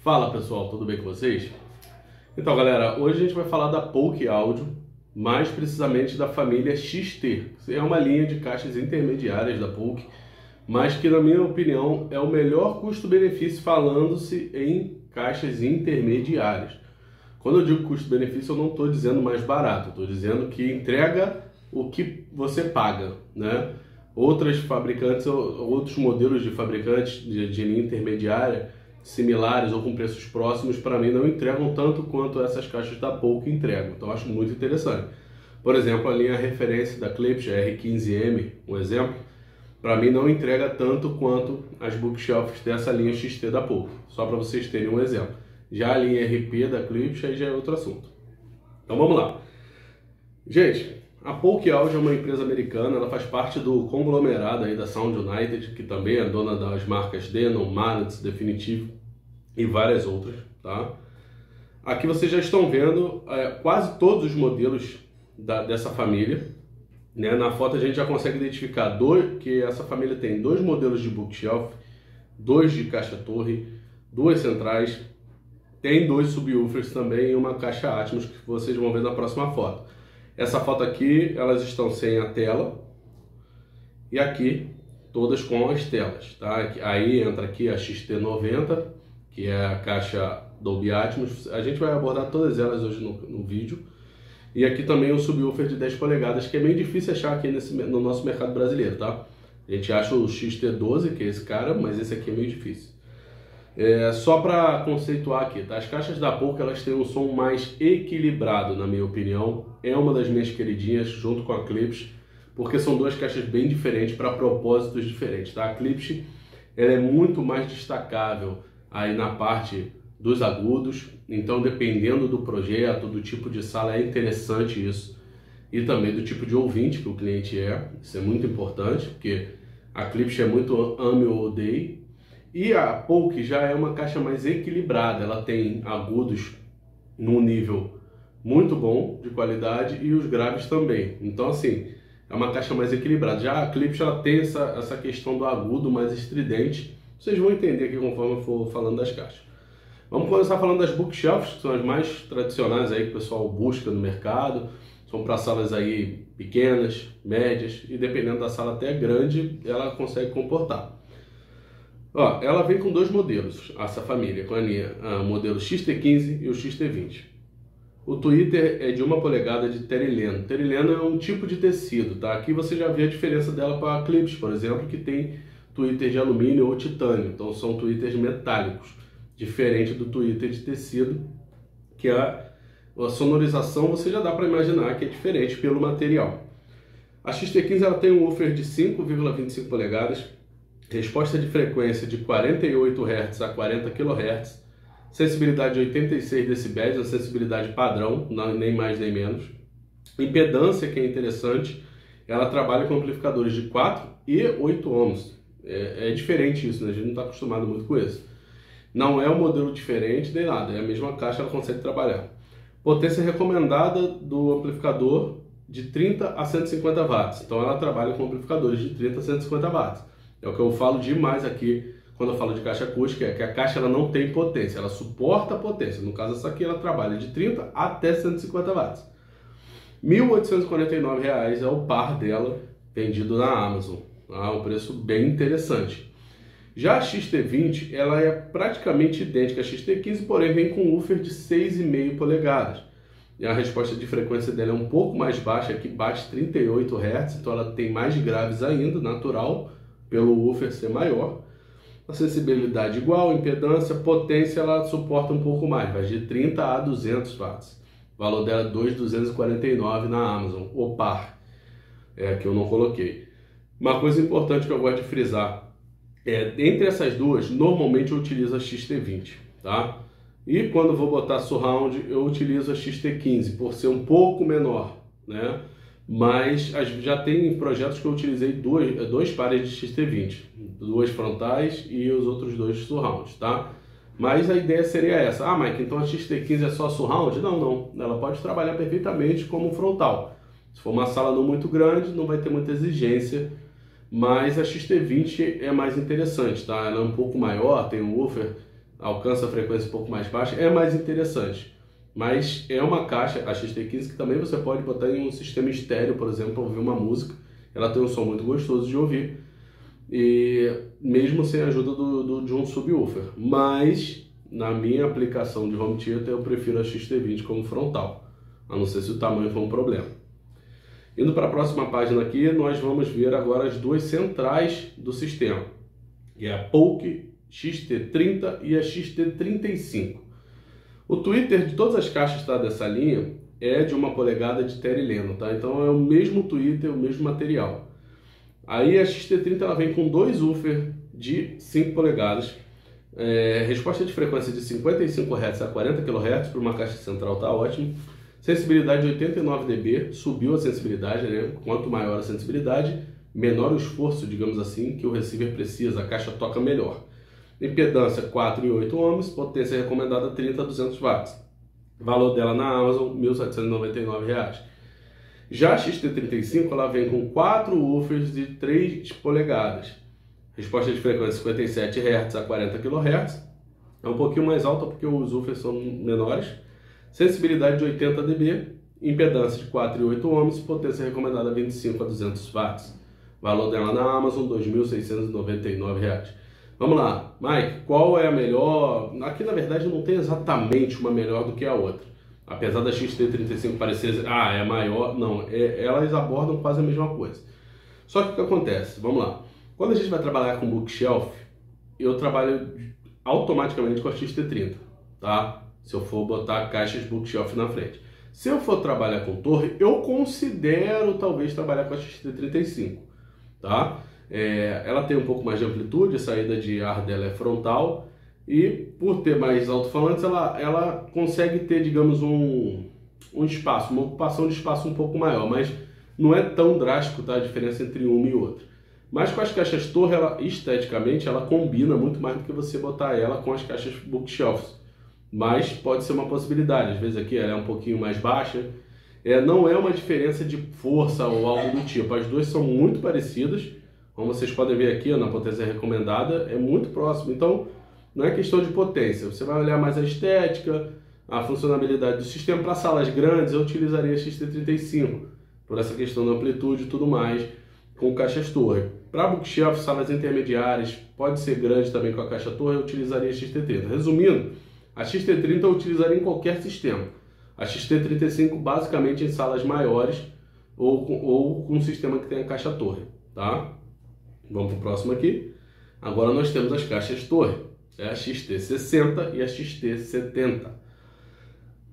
Fala pessoal, tudo bem com vocês? Então galera, hoje a gente vai falar da Polk Audio, mais precisamente da família XT. É uma linha de caixas intermediárias da Polk, mas que na minha opinião é o melhor custo-benefício falando-se em caixas intermediárias. Quando eu digo custo-benefício eu não estou dizendo mais barato, estou dizendo que entrega o que você paga, né? Outras fabricantes, outros modelos de fabricantes de linha intermediária similares ou com preços próximos, para mim não entregam tanto quanto essas caixas da Polk entregam. Então eu acho muito interessante. Por exemplo, a linha referência da Klipsch, a R15M, um exemplo, para mim não entrega tanto quanto as bookshelves dessa linha XT da Polk. Só para vocês terem um exemplo. Já a linha RP da Klipsch aí já é outro assunto. Então vamos lá. Gente, a Polk Audio é uma empresa americana, ela faz parte do conglomerado aí da Sound United, que também é dona das marcas Denon, Marantz, Definitivo e várias outras, tá? Aqui vocês já estão vendo quase todos os modelos dessa família, né? Na foto a gente já consegue identificar que essa família tem dois modelos de bookshelf, dois de caixa-torre, duas centrais, tem dois subwoofers também e uma caixa Atmos que vocês vão ver na próxima foto. Essa foto aqui, elas estão sem a tela e aqui todas com as telas, tá? Aí entra aqui a XT90, que é a caixa Dolby Atmos. A gente vai abordar todas elas hoje no vídeo. E aqui também o subwoofer de 10 polegadas, que é meio difícil achar aqui no nosso mercado brasileiro, tá? A gente acha o XT12, que é esse cara, mas esse aqui é meio difícil. Só para conceituar aqui, tá? As caixas da Polk elas têm um som mais equilibrado, na minha opinião. É uma das minhas queridinhas, junto com a Klipsch, porque são duas caixas bem diferentes para propósitos diferentes, tá? A Klipsch ela é muito mais destacável aí na parte dos agudos, então dependendo do projeto, do tipo de sala, é interessante isso. E também do tipo de ouvinte que o cliente é, isso é muito importante, porque a Klipsch é muito ame ou odeie. E a Polk já é uma caixa mais equilibrada, ela tem agudos num nível muito bom de qualidade e os graves também. Então assim, é uma caixa mais equilibrada. Já a Klipsch ela tem essa questão do agudo mais estridente. Vocês vão entender aqui conforme eu for falando das caixas. Vamos começar falando das bookshelves, que são as mais tradicionais aí que o pessoal busca no mercado. São para salas aí pequenas, médias e dependendo da sala até grande, ela consegue comportar. Ó, ela vem com dois modelos, essa família, com a linha modelo XT15 e o XT20. O tweeter é de 1 polegada de terileno. Terileno é um tipo de tecido, tá? Aqui você já vê a diferença dela para a Klipsch, por exemplo, que tem tweeter de alumínio ou titânio. Então são tweeters metálicos, diferente do tweeter de tecido, que a sonorização você já dá para imaginar que é diferente pelo material. A XT15 ela tem um woofer de 5,25 polegadas, resposta de frequência de 48 Hz a 40 kHz, sensibilidade de 86 dB, a sensibilidade padrão, nem mais nem menos. Impedância, que é interessante, ela trabalha com amplificadores de 4 e 8 ohms. É diferente isso, né? A gente não está acostumado muito com isso. Não é um modelo diferente nem nada, é a mesma caixa, ela consegue trabalhar. Potência recomendada do amplificador de 30 a 150 watts. Então ela trabalha com amplificadores de 30 a 150 watts. É o que eu falo demais aqui quando eu falo de caixa acústica, é que a caixa ela não tem potência, ela suporta a potência. No caso, essa aqui ela trabalha de 30 até 150 watts. R$ 1.849 é o par dela, vendido na Amazon. Um preço bem interessante. Já a XT20, ela é praticamente idêntica à XT15, porém vem com um woofer de 6,5 polegadas. E a resposta de frequência dela é um pouco mais baixa, aqui bate 38 Hz, então ela tem mais graves ainda, natural, pelo woofer ser maior. A sensibilidade igual, impedância, potência ela suporta um pouco mais, vai de 30 a 200 watts. O valor dela é 2.249 na Amazon, o par, que eu não coloquei. Uma coisa importante que eu gosto de frisar, entre essas duas, normalmente eu utilizo a XT20, tá? E quando vou botar surround, eu utilizo a XT15, por ser um pouco menor, né? Mas já tem projetos que eu utilizei dois pares de XT20, duas frontais e os outros dois surrounds, tá? Mas a ideia seria essa. Ah, Mike, então a XT15 é só surround? Não. Ela pode trabalhar perfeitamente como frontal. Se for uma sala não muito grande, não vai ter muita exigência, mas a XT20 é mais interessante, tá? Ela é um pouco maior, tem um woofer alcança a frequência um pouco mais baixa, é mais interessante. Mas é uma caixa, a XT15, que também você pode botar em um sistema estéreo, por exemplo, para ouvir uma música. Ela tem um som muito gostoso de ouvir, e mesmo sem a ajuda de um subwoofer. Mas, na minha aplicação de home theater, eu prefiro a XT20 como frontal, a não ser se o tamanho for um problema. Indo para a próxima página aqui, nós vamos ver agora as duas centrais do sistema, que é a Polk XT30 e a XT35. O tweeter de todas as caixas, tá, dessa linha é de 1 polegada de terileno, tá? Então é o mesmo tweeter, o mesmo material. Aí a XT30 ela vem com dois woofer de 5 polegadas, resposta de frequência de 55 Hz a 40 kHz para uma caixa central, tá ótimo. Sensibilidade de 89 dB, subiu a sensibilidade, né? Quanto maior a sensibilidade, menor o esforço, digamos assim, que o receiver precisa, a caixa toca melhor. Impedância 4,8 ohms, potência recomendada 30 a 200 watts. Valor dela na Amazon, R$ 1.799. Já a XT35 ela vem com 4 woofers de 3 polegadas. Resposta de frequência 57 Hz a 40 kHz. É um pouquinho mais alta porque os woofers são menores. Sensibilidade de 80 dB. Impedância de 4,8 ohms, potência recomendada 25 a 200 watts. Valor dela na Amazon, R$ 2.699. Vamos lá, Mike, qual é a melhor? Aqui na verdade não tem exatamente uma melhor do que a outra. Apesar da XT35 parecer, é maior, não, elas abordam quase a mesma coisa. Só que o que acontece? Vamos lá. Quando a gente vai trabalhar com bookshelf, eu trabalho automaticamente com a XT30, tá? Se eu for botar caixas bookshelf na frente. Se eu for trabalhar com torre, eu considero talvez trabalhar com a XT35, tá? Ela tem um pouco mais de amplitude, a saída de ar dela é frontal, e por ter mais alto-falantes, ela consegue ter, digamos, um espaço, uma ocupação de espaço um pouco maior, mas não é tão drástico, tá, a diferença entre uma e outra. Mas com as caixas torre, esteticamente, ela combina muito mais do que você botar ela com as caixas bookshelves. Mas pode ser uma possibilidade, às vezes aqui ela é um pouquinho mais baixa. Não é uma diferença de força ou algo do tipo, as duas são muito parecidas. Como vocês podem ver aqui, na potência recomendada, é muito próximo. Então, não é questão de potência. Você vai olhar mais a estética, a funcionalidade do sistema. Para salas grandes, eu utilizaria a XT35, por essa questão da amplitude e tudo mais, com caixas torre. Para bookshelf, salas intermediárias, pode ser grande também com a caixa torre, eu utilizaria a XT30. Resumindo, a XT30 eu utilizaria em qualquer sistema. A XT35 basicamente em salas maiores ou com um sistema que tenha caixa torre, tá? Vamos para o próximo aqui. Agora nós temos as caixas torre. É a XT60 e a XT70.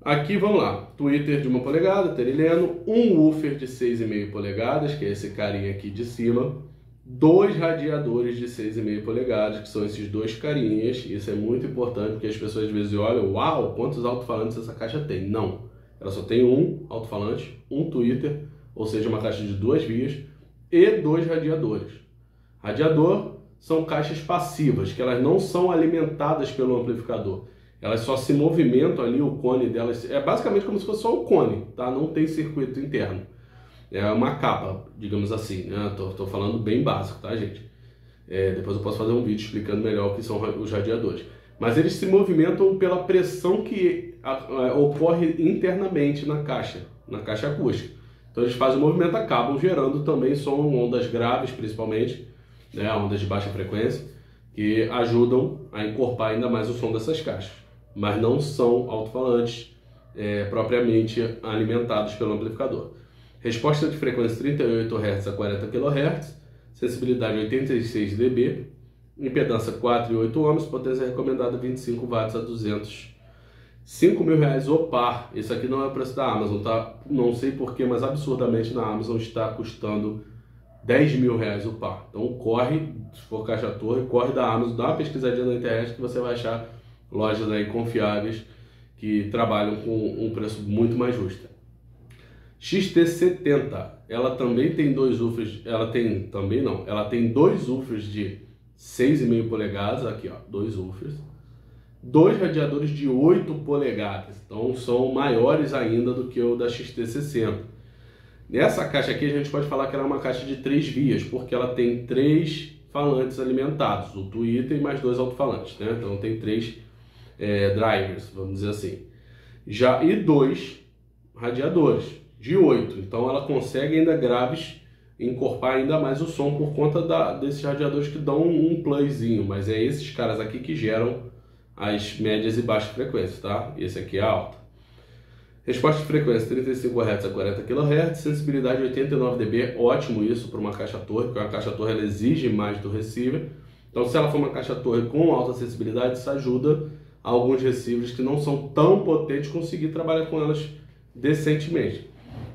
Aqui vamos lá. Tweeter de 1 polegada, terileno. Um woofer de 6,5 polegadas, que é esse carinha aqui de cima. Dois radiadores de 6,5 polegadas, que são esses dois carinhas. Isso é muito importante, porque as pessoas às vezes olham, uau, quantos alto-falantes essa caixa tem? Não. Ela só tem um alto-falante, um tweeter, ou seja, uma caixa de 2 vias, e 2 radiadores. Radiador são caixas passivas, que elas não são alimentadas pelo amplificador. Elas só se movimentam ali, o cone delas é basicamente como se fosse só o cone, tá? Não tem circuito interno. É uma capa, digamos assim, né? Tô falando bem básico, tá, gente? Depois eu posso fazer um vídeo explicando melhor o que são os radiadores. Mas eles se movimentam pela pressão que ocorre internamente na caixa acústica. Então eles fazem o movimento, acabam gerando também som, ondas graves principalmente, né, ondas de baixa frequência, que ajudam a encorpar ainda mais o som dessas caixas. Mas não são alto-falantes propriamente alimentados pelo amplificador. Resposta de frequência 38 Hz a 40 kHz, sensibilidade 86 dB, impedância 4,8 ohms, potência recomendada 25 watts a 200. R$5.000 o par. Esse aqui não é o preço da Amazon, tá? Não sei porquê, mas absurdamente na Amazon está custando R$10.000 o par. Então corre, se for caixa torre, corre da Amazon, dá uma pesquisadinha na internet que você vai achar lojas aí confiáveis que trabalham com um preço muito mais justo. XT70, ela também tem dois woofers, ela tem dois woofers de 6,5 polegadas, aqui ó, dois woofers, dois radiadores de 8 polegadas, então são maiores ainda do que o da XT60. Nessa caixa aqui a gente pode falar que ela é uma caixa de 3 vias, porque ela tem 3 falantes alimentados, o tweeter e mais 2 alto-falantes, né? Então tem 3 drivers, vamos dizer assim. E 2 radiadores de 8. Então ela consegue ainda graves encorpar ainda mais o som por conta desses radiadores que dão um playzinho, mas é esses caras aqui que geram as médias e baixas frequências, tá? Esse aqui é alta. Resposta de frequência 35 Hz a 40 kHz, sensibilidade 89 dB, ótimo isso para uma caixa-torre, porque uma caixa-torre ela exige mais do receiver. Então se ela for uma caixa-torre com alta sensibilidade, isso ajuda alguns receivers que não são tão potentes conseguir trabalhar com elas decentemente.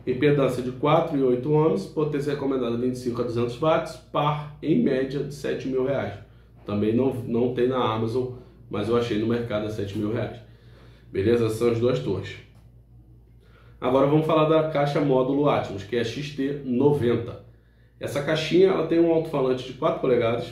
Impedância de 4 e 8 ohms, potência recomendada 25 a 200 watts, par em média de R$7.000. Também não tem na Amazon, mas eu achei no mercado a R$7.000. Beleza? Essas são as duas torres. Agora vamos falar da caixa módulo Atmos, que é a XT90. Essa caixinha ela tem um alto-falante de 4 polegadas,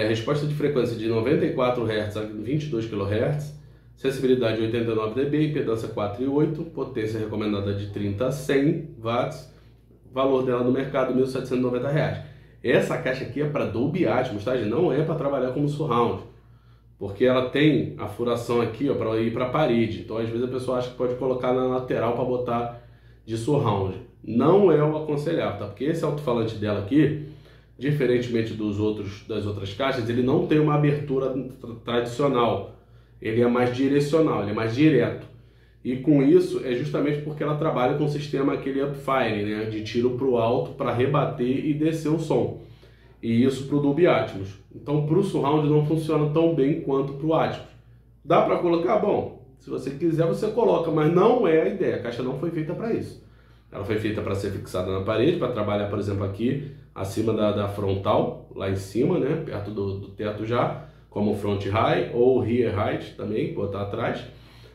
resposta de frequência de 94 Hz a 22 kHz, sensibilidade 89 dB, impedância 4 e 8, potência recomendada de 30 a 100 watts, valor dela no mercado R$ 1.790. Essa caixa aqui é para Dolby Atmos, tá? Não é para trabalhar como surround, porque ela tem a furação aqui para ir para a parede. Então às vezes a pessoa acha que pode colocar na lateral para botar de surround. Não é o aconselhável, tá? Porque esse alto-falante dela aqui, diferentemente das outras caixas, ele não tem uma abertura tradicional. Ele é mais direcional, ele é mais direto. E com isso é justamente porque ela trabalha com o sistema aquele upfire, né? De tiro para o alto para rebater e descer o som. E isso para o Dolby Atmos. Então para o surround não funciona tão bem quanto para o Atmos. Dá para colocar? Bom, se você quiser você coloca, mas não é a ideia. A caixa não foi feita para isso. Ela foi feita para ser fixada na parede, para trabalhar, por exemplo, aqui acima da frontal, lá em cima, né? Perto do teto já, como front high ou rear height também, botar atrás.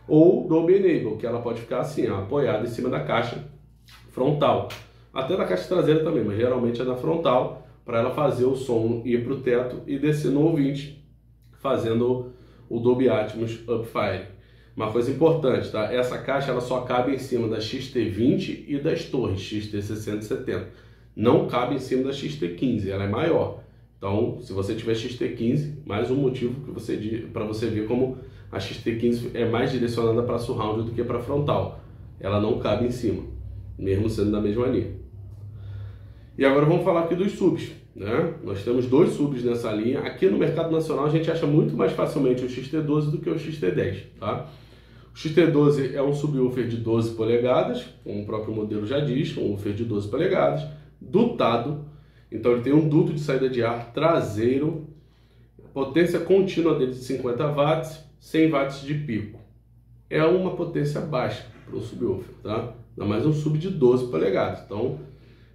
Ou Dolby Enable, que ela pode ficar assim, ó, apoiada em cima da caixa frontal. Até da caixa traseira também, mas geralmente é da frontal, para ela fazer o som ir para o teto e descer no ouvinte, fazendo o Dolby Atmos Upfire. Uma coisa importante, tá? Essa caixa ela só cabe em cima da XT20 e das torres XT60 e 70. Não cabe em cima da XT15, ela é maior. Então, se você tiver XT15, mais um motivo para você ver como a XT15 é mais direcionada para surround do que para frontal. Ela não cabe em cima, mesmo sendo da mesma linha. E agora vamos falar aqui dos subs, né? Nós temos 2 subs nessa linha. Aqui no mercado nacional a gente acha muito mais facilmente o XT12 do que o XT10, tá? O XT12 é um subwoofer de 12 polegadas, como o próprio modelo já diz, um woofer de 12 polegadas, dutado. Então ele tem um duto de saída de ar traseiro, potência contínua dele de 50 watts, 100 watts de pico. É uma potência baixa para o subwoofer, tá? Ainda mais um sub de 12 polegadas. Então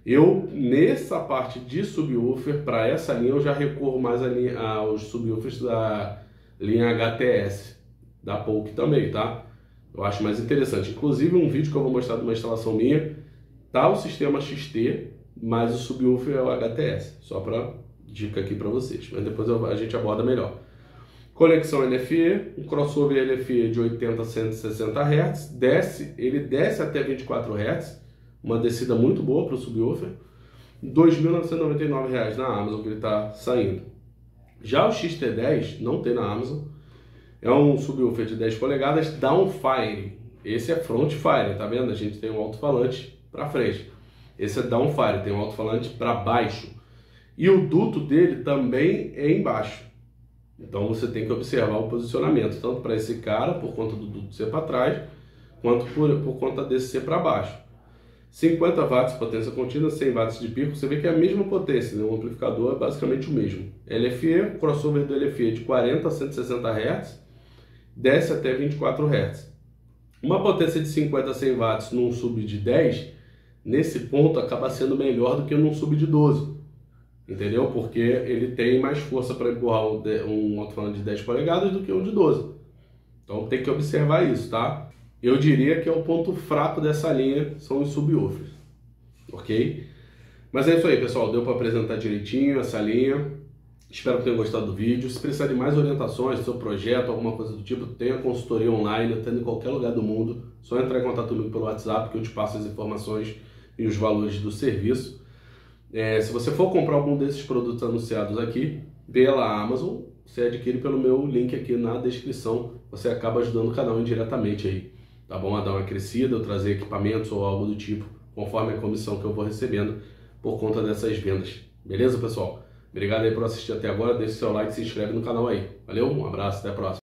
eu, nessa parte de subwoofer, para essa linha, eu já recorro mais aos subwoofers da linha HTS, da Polk também, tá? Eu acho mais interessante. Inclusive, um vídeo que eu vou mostrar de uma instalação minha, tá o sistema XT, mas o subwoofer é o HTS. Só para dica aqui para vocês, mas depois a gente aborda melhor. Conexão LFE, um crossover LFE de 80 a 160 Hz, ele desce até 24 Hz, uma descida muito boa para o subwoofer, R$ 2.999 na Amazon que ele está saindo. Já o XT10 não tem na Amazon, é um subwoofer de 10 polegadas downfire, esse é frontfire, tá vendo? A gente tem um alto-falante para frente, esse é downfire, tem um alto-falante para baixo, e o duto dele também é embaixo. Então você tem que observar o posicionamento, tanto para esse cara, por conta do duto ser para trás, quanto por conta desse ser para baixo. 50 watts potência contínua, 100 watts de pico, você vê que é a mesma potência, né? O amplificador é basicamente o mesmo. LFE, crossover do LFE de 40 a 160 Hz, desce até 24 Hz. Uma potência de 50 a 100 watts num sub de 10, nesse ponto acaba sendo melhor do que num sub de 12. Entendeu? Porque ele tem mais força para empurrar um alto-falante de 10 polegadas do que um de 12. Então tem que observar isso, tá? Eu diria que é o ponto fraco dessa linha, são os subwoofers. Ok? Mas é isso aí, pessoal. Deu para apresentar direitinho essa linha. Espero que tenham gostado do vídeo. Se precisar de mais orientações do seu projeto, alguma coisa do tipo, tenha consultoria online, até em qualquer lugar do mundo. Só entrar em contato comigo pelo WhatsApp que eu te passo as informações e os valores do serviço. Se você for comprar algum desses produtos anunciados aqui pela Amazon, você adquire pelo meu link aqui na descrição, você acaba ajudando o canal indiretamente aí, tá bom? A dar uma crescida, ou trazer equipamentos ou algo do tipo, conforme a comissão que eu vou recebendo por conta dessas vendas. Beleza, pessoal? Obrigado aí por assistir até agora, deixe seu like e se inscreve no canal aí. Valeu, um abraço, até a próxima.